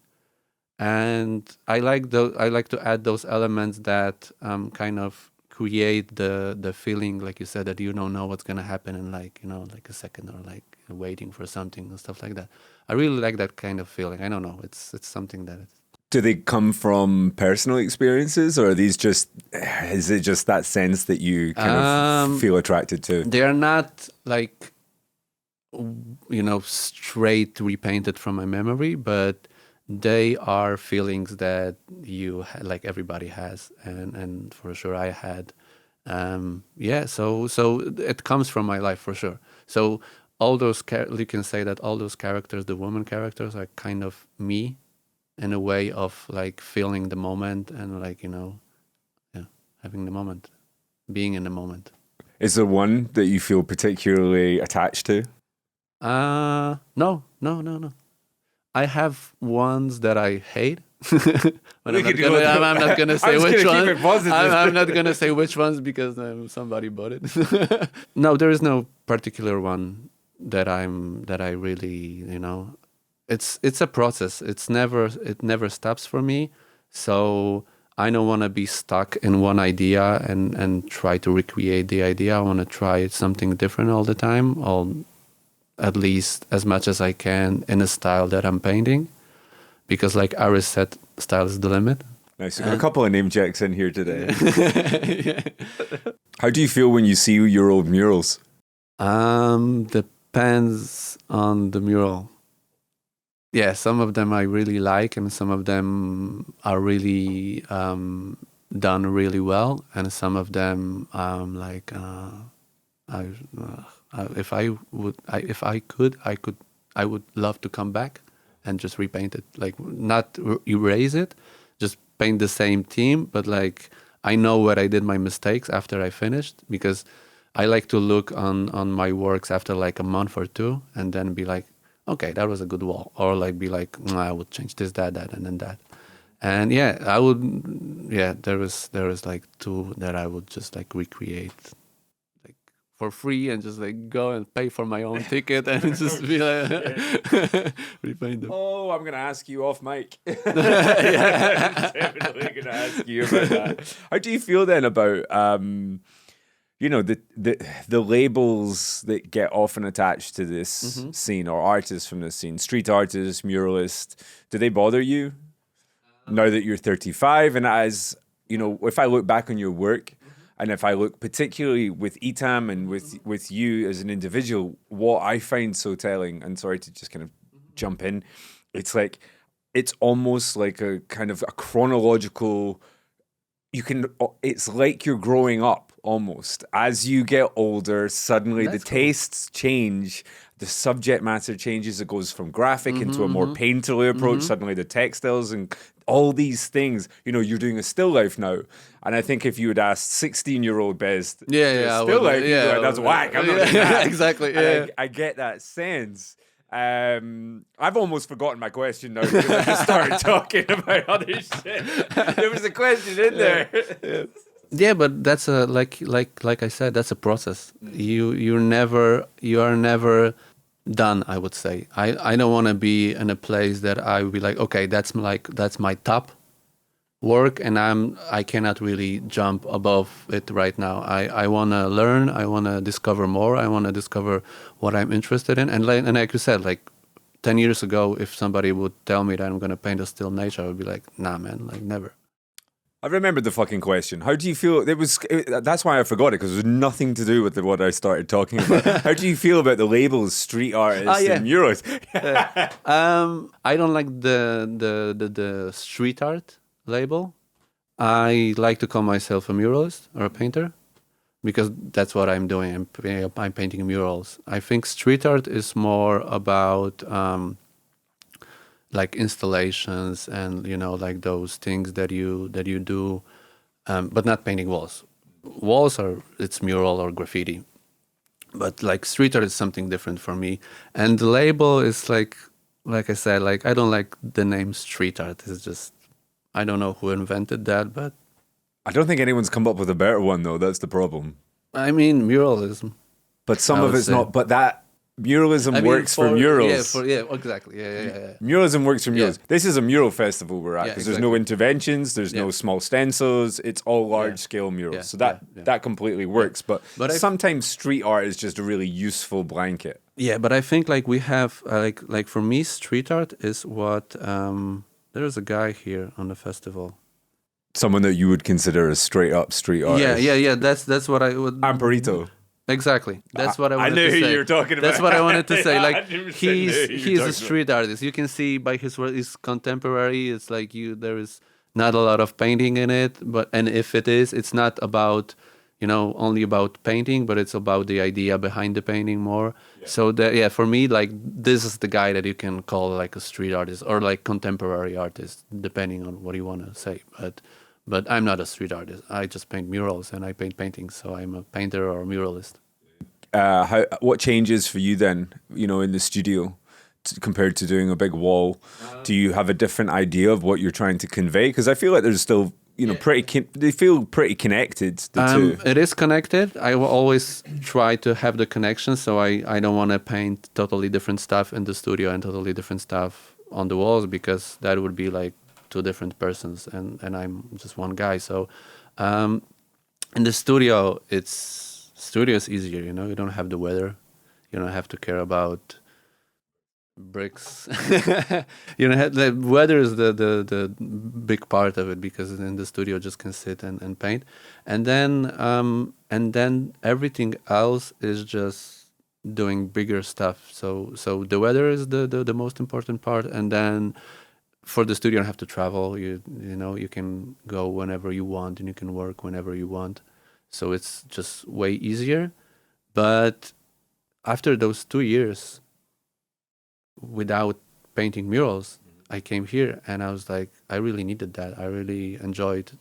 and I like to add those elements that kind of create the feeling, like you said, that you don't know what's gonna happen in like like a second, or like waiting for something and stuff like that. I really like that kind of feeling. I don't know. It's something that. Do they come from personal experiences, or are these is it just that sense that you kind of feel attracted to? They are not like, straight repainted from my memory, but they are feelings that like everybody has, and for sure I had. So it comes from my life for sure. So all those you can say that all those characters, the woman characters, are kind of me, in a way of like feeling the moment and like having the moment, being in the moment. Is there one that you feel particularly attached to? No. I have ones that I hate. But I'm not gonna say which one. I'm not gonna say which ones, because somebody bought it. No, there is no particular one that I really It's a process. It never stops for me. So I don't want to be stuck in one idea and try to recreate the idea. I want to try something different all the time, or at least as much as I can in a style that I'm painting. Because like Aris said, style is the limit. Nice. We've got a couple of name checks in here today. Yeah. How do you feel when you see your old murals? Depends on the mural. Yeah, some of them I really like, and some of them are really done really well, and some of them if I could, I would love to come back and just repaint it, like not erase it, just paint the same theme, but like I know where I did my mistakes after I finished, because I like to look on my works after like a month or two, and then be like, okay, that was a good wall, or like be like, I would change this, that, and then that, and yeah, I would. Yeah, there was like two that I would just like recreate, like for free, and just like go and pay for my own ticket and just be like repaint them. Oh, I'm gonna ask you off mic. I'm definitely gonna ask you about that. How do you feel then about the labels that get often attached to this scene, or artists from this scene, street artist, muralist? Do they bother you now that you're 35? And as if I look back on your work, and if I look particularly with Etam and with you as an individual, what I find so telling, and sorry to just kind of jump in, it's like it's almost like a kind of a chronological. It's like you're growing up. Almost as you get older, suddenly the tastes change, the subject matter changes. It goes from graphic into a more painterly approach. Suddenly the textiles and all these things, you're doing a still life now. And I think if you had asked 16-year-old BEZT, still life, that's whack. I'm not doing that. Exactly. Yeah. I get that sense. I've almost forgotten my question now, because I just started talking about other shit. There was a question in there. Yeah. Yeah, but that's like I said, that's a process. You are never done, I would say. I don't want to be in a place that I will be like, okay, that's my top work, and I cannot really jump above it right now. I want to learn. I want to discover more. I want to discover what I'm interested in. And like you said, like 10 years ago, if somebody would tell me that I'm going to paint a still nature, I would be like, nah, man, like never. I remembered the fucking question. How do you feel? That's why I forgot it, because it was nothing to do with what I started talking about. How do you feel about the labels street artists and murals? I don't like the street art label. I like to call myself a muralist or a painter, because that's what I'm doing. I'm painting murals. I think street art is more about like installations and like those things that you do, but not painting walls. Walls it's mural or graffiti, but like street art is something different for me. And the label is like I said, like I don't like the name street art. It's just, I don't know who invented that, but I don't think anyone's come up with a better one, though. That's the problem. I mean, muralism. But some of it's not. But that muralism works for murals. Exactly. Yeah. Muralism works for murals. This is a mural festival we're at, because there's no interventions, there's no small stencils. It's all large-scale murals. So that completely works. But sometimes street art is just a really useful blanket. Yeah, but I think like we have like for me, street art is what. There's a guy here on the festival. Someone that you would consider a straight-up street artist. Yeah. That's what I would. Amperito. Exactly. That's what I wanted to say. I knew who you were talking about. That's what I wanted to say. Like he's a street artist. You can see by his work, he's contemporary. It's like there is not a lot of painting in it, and if it is, it's not about only about painting, but it's about the idea behind the painting more. Yeah. So for me, like this is the guy that you can call like a street artist or like contemporary artist, depending on what you want to say. But I'm not a street artist. I just paint murals and I paint paintings. So I'm a painter or a muralist. What changes for you then, in the studio compared to doing a big wall? Do you have a different idea of what you're trying to convey? Because I feel like there's still, they feel pretty connected, the two. It is connected. I will always try to have the connection. So I don't want to paint totally different stuff in the studio and totally different stuff on the walls, because that would be like two different persons, and I'm just one guy. So in the studio, it's easier, you don't have the weather, you don't have to care about bricks. The weather is the big part of it, because in the studio just can sit and paint, and then everything else is just doing bigger stuff. So the weather is the most important part, and then for the studio, you don't have to travel. You can go whenever you want, and you can work whenever you want. So it's just way easier. But after those 2 years without painting murals, I came here and I was like, I really needed that. I really enjoyed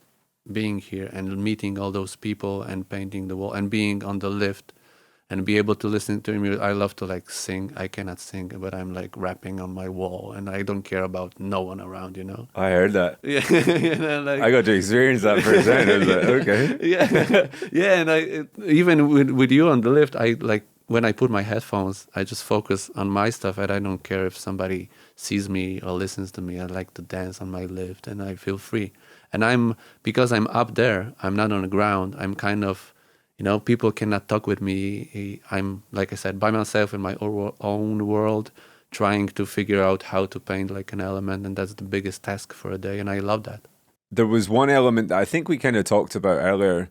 being here and meeting all those people and painting the wall and being on the lift and be able to listen to music. I love to like sing. I cannot sing, but I'm like rapping on my wall, and I don't care about no one around. I heard that. Yeah, I got to experience that firsthand. I was like, okay. Yeah, and even with you on the lift, I like when I put my headphones, I just focus on my stuff, and I don't care if somebody sees me or listens to me. I like to dance on my lift, and I feel free. And because I'm up there, I'm not on the ground. I'm kind of, people cannot talk with me. I'm, like I said, by myself in my own world, trying to figure out how to paint like an element, and that's the biggest task for a day, and I love that. There was one element that I think we kind of talked about earlier,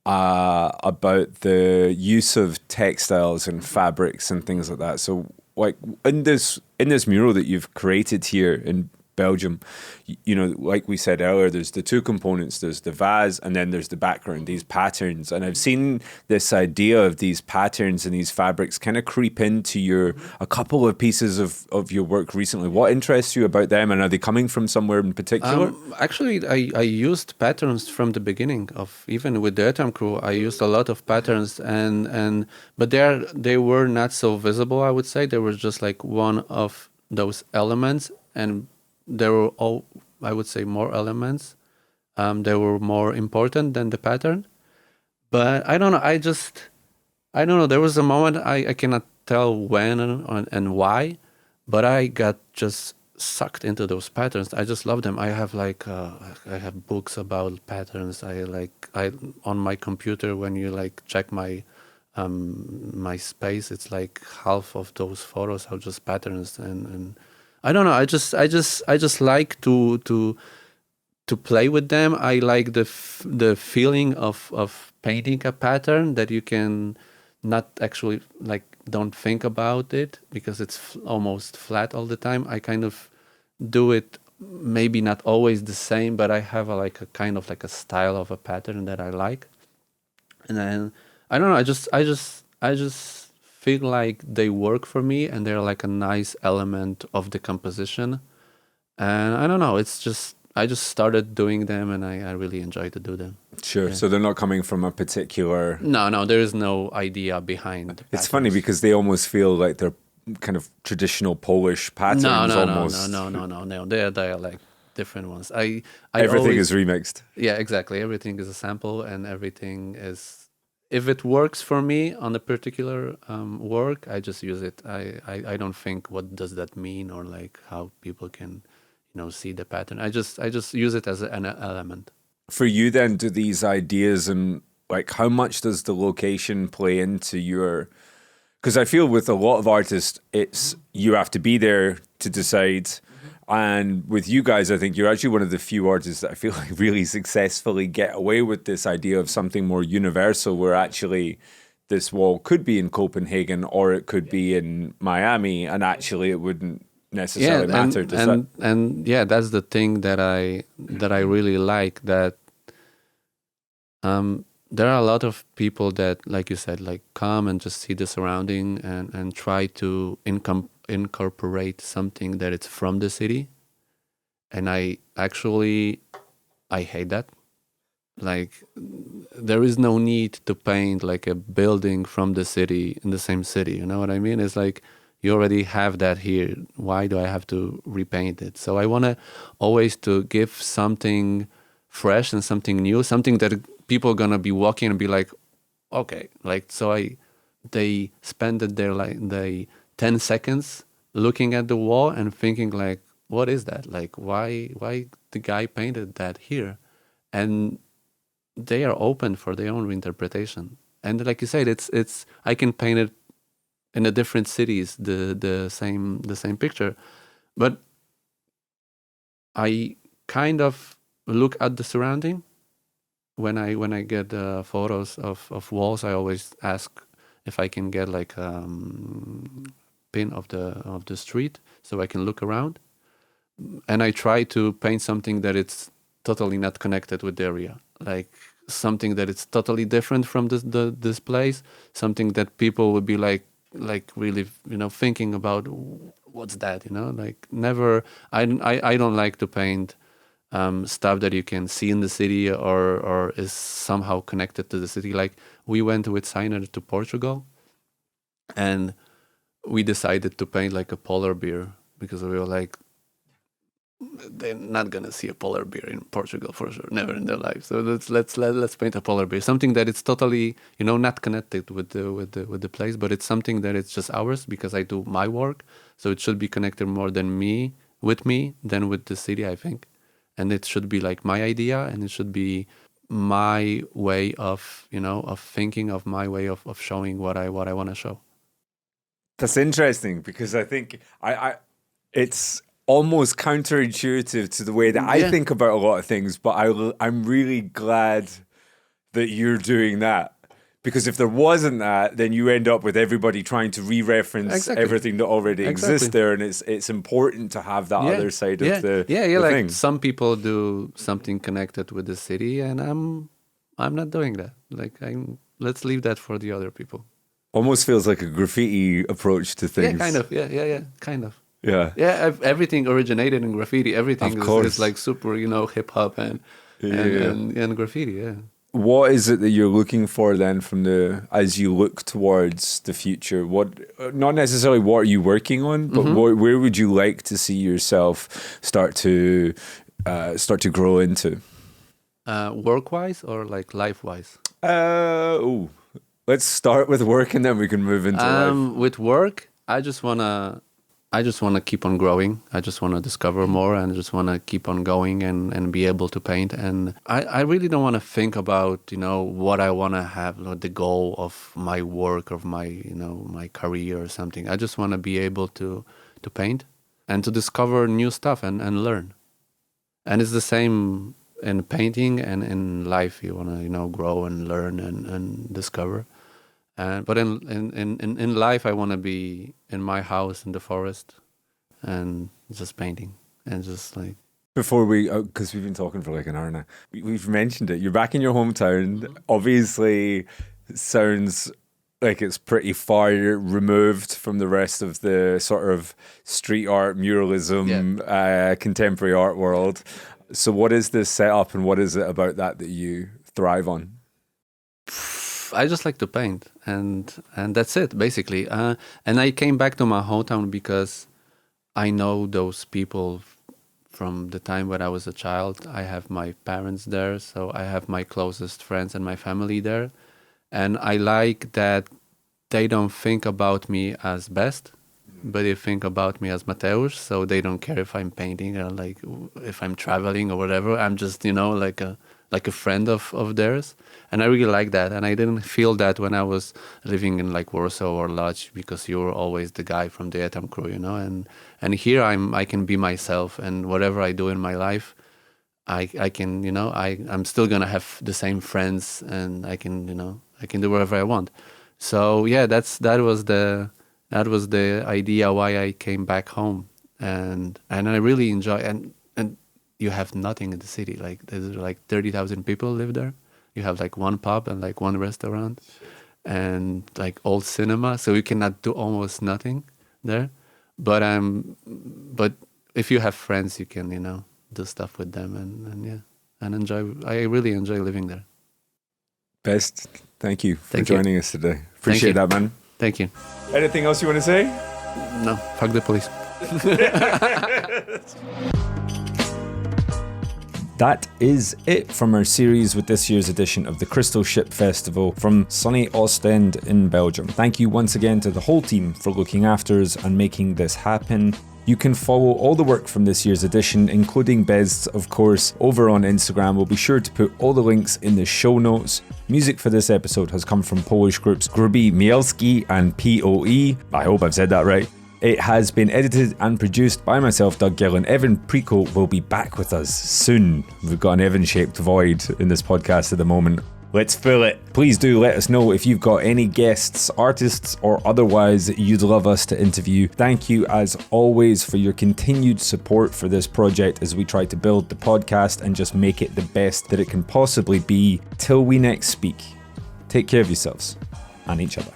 about the use of textiles and fabrics and things like that. So, like in this mural that you've created here in Belgium, like we said earlier, there's the two components. There's the vase, and then there's the background, these patterns. And I've seen this idea of these patterns and these fabrics kind of creep into a couple of pieces of your work recently. What interests you about them, and are they coming from somewhere in particular? Actually, I used patterns from the beginning of, even with the Etam Cru, I used a lot of patterns, but they were not so visible, I would say. They were just like one of those elements, and there were all, I would say, more elements. They were more important than the pattern. But I don't know. I don't know. There was a moment, I cannot tell when and why, but I got just sucked into those patterns. I just love them. I have I have books about patterns. I on my computer, when you like check my my space, it's like half of those photos are just patterns, and I don't know. I just like to play with them. I like the feeling of painting a pattern that you can not actually like don't think about it because it's almost flat all the time. I kind of do it, maybe not always the same, but I have a kind of like a style of a pattern that I like. And then I don't know. I just feel like they work for me, and they're like a nice element of the composition. And I don't know. It's just I just started doing them, and I really enjoy to do them. Sure. Yeah. So they're not coming from a particular... No, there is no idea behind. It's funny because they almost feel like they're kind of traditional Polish patterns. No. They're like different ones. Everything is remixed. Yeah, exactly. Everything is a sample, and everything is... If it works for me on a particular work, I just use it. I don't think what does that mean or like how people can... see the pattern. I just use it as an element. For you then, do these ideas and like how much does the location play into your... Because I feel with a lot of artists, it's you have to be there to decide. And with you guys, I think you're actually one of the few artists that I feel like really successfully get away with this idea of something more universal, where actually this wall could be in Copenhagen or it could be in Miami, and actually it wouldn't necessarily matter. And yeah, that's the thing that I really like, that there are a lot of people that, like you said, like come and just see the surrounding and try to incorporate something that it's from the city. And I hate that. Like, there is no need to paint like a building from the city in the same city. You know what I mean? It's like, you already have that here. Why do I have to repaint it? So I want to always to give something fresh and something new, something that people are going to be walking and be like, okay. Like, so they spend their 10 seconds looking at the wall and thinking like, what is that? Like, why the guy painted that here? And they are open for their own interpretation. And like you said, it's I can paint it in the different cities, the same picture, but I kind of look at the surrounding. When I get photos of walls, I always ask if I can get like pin of the street so I can look around, and I try to paint something that it's totally not connected with the area, like something that it's totally different from this place, something that people would be like really, thinking about what's that, like never. I don't like to paint stuff that you can see in the city or is somehow connected to the city. Like, we went with Signer to Portugal, and we decided to paint like a polar bear because we were like, they're not gonna see a polar bear in Portugal for sure, never in their life. So let's paint a polar bear, something that it's totally not connected with the place, but it's something that it's just ours because I do my work. So it should be connected more with me than with the city, I think. And it should be like my idea, and it should be my way of of thinking, of my way of showing what I want to show. That's interesting because I think I it's almost counterintuitive to the way that I think about a lot of things, but I'm really glad that you're doing that, because if there wasn't that, then you end up with everybody trying to re-reference everything that already exists there, and it's important to have that other side of the like thing. Some people do something connected with the city, and I'm not doing that. Like, let's leave that for the other people. Almost feels like a graffiti approach to things. Yeah, kind of. Yeah, kind of. Yeah. Yeah, everything originated in graffiti. Everything is like super, hip hop and graffiti, yeah. What is it that you're looking for then as you look towards the future? What, not necessarily what are you working on, but where would you like to see yourself start to grow into? Work-wise or like life-wise? Let's start with work and then we can move into life. With work, I just wanna keep on growing. I just wanna discover more, and I just wanna keep on going and be able to paint. And I really don't wanna think about, what I wanna have, the goal of my work, of my, my career or something. I just wanna be able to paint and to discover new stuff and learn. And it's the same in painting and in life. You wanna, grow and learn and discover. But in life, I want to be in my house in the forest and just painting and just like. Before because we've been talking for like an hour now, we've mentioned it. You're back in your hometown. Obviously, sounds like it's pretty far removed from the rest of the sort of street art, muralism, contemporary art world. So what is this setup and what is it about that you thrive on? I just like to paint, and that's it, basically. And I came back to my hometown because I know those people from the time when I was a child. I have my parents there, so I have my closest friends and my family there. And I like that they don't think about me as BEZT, but they think about me as Mateusz, so they don't care if I'm painting or like if I'm traveling or whatever. I'm just, like a friend of theirs. And I really like that. And I didn't feel that when I was living in like Warsaw or Lodz, because you were always the guy from the Etam Cru, And here I can be myself, and whatever I do in my life, I can, I'm still gonna have the same friends, and I can do whatever I want. So yeah, that was the idea why I came back home, and I really enjoy and you have nothing in the city. Like there's like 30,000 people live there. You have like one pub and like one restaurant and like old cinema. So you cannot do almost nothing there. But if you have friends, you can, do stuff with them and enjoy. I really enjoy living there. BEZT, thank you for joining us today. Appreciate that, man. Thank you. Anything else you want to say? No, fuck the police. That is it from our series with this year's edition of the Crystal Ship Festival from sunny Ostend in Belgium. Thank you once again to the whole team for looking after us and making this happen. You can follow all the work from this year's edition, including BEZT, of course, over on Instagram. We'll be sure to put all the links in the show notes. Music for this episode has come from Polish groups Gruby Mielski and POE. I hope I've said that right. It has been edited and produced by myself, Doug Gillen. Evan Preco will be back with us soon. We've got an Evan-shaped void in this podcast at the moment. Let's fill it. Please do let us know if you've got any guests, artists or otherwise that you'd love us to interview. Thank you as always for your continued support for this project as we try to build the podcast and just make it the best that it can possibly be. Till we next speak, take care of yourselves and each other.